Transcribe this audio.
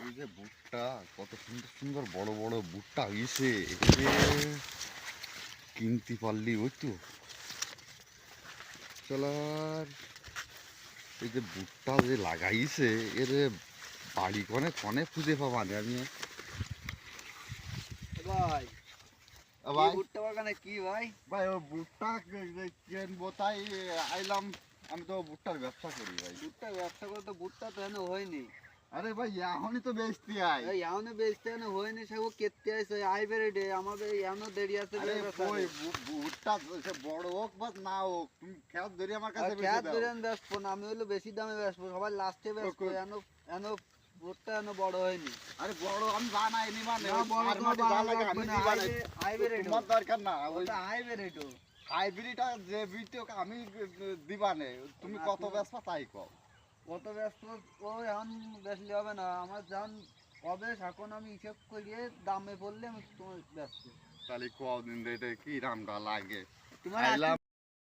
এই যে ভুট্টা, কত সুন্দর সুন্দর বড় বড় ভুট্টা হয়েছে, কিনতে পারলি ওই তো চলার। এই যে ভুট্টা যে লাগাইছে এর বাড়ি কনে কনে খুঁজে পাবা না আমি। ভাই ভাই ভুট্টা বাগানে কি ভাই? ভাই ও ভুট্টা কিনবো তাই আইলাম। আমি তো ভুট্টার ব্যবসা করি ভাই। ভুট্টা ব্যবসা করে তো ভুট্টা তো এনে হয়নি। আরে ভাই এখনই তো বেচতে আই। এই এখনো বেচতে এনে হয়নি, সে ও কেটে আছে আইবেরে ডে, আমাদের এখনো দেরি আছে। আরে কই ভুট্টা সে বড় হোক বা না হোক, তুমি খেত ধরে আমার কাছে বেচে খেত দাও। ধরে বেচবো না, আমি হলো বেশি দামে বেচবো, সবাই লাস্টে বেচবো। এনো এনো ভুট্টা এনো বড় হয়নি। আরে বড় আমি বানাই নি মানে না ওই বড় আর তো মাটি যা লাগে আমি নি বানাই। আইবেরে ডে, তোমার দরকার না ওই ওটা আইবেরে ডে। হাইব্রিডটা যে বিটে আমি দিবানে। তুমি কত বেচবা তাই কও। কত ব্যস্ত ও এখন বেচলে হবে না, আমার যখন হবে এখন আমি হিসেব করিয়ে দামে বললে আমি তোমার ব্যস্ত। তাহলে কদিন রেটে কি দামটা লাগে তোমার আইলাম।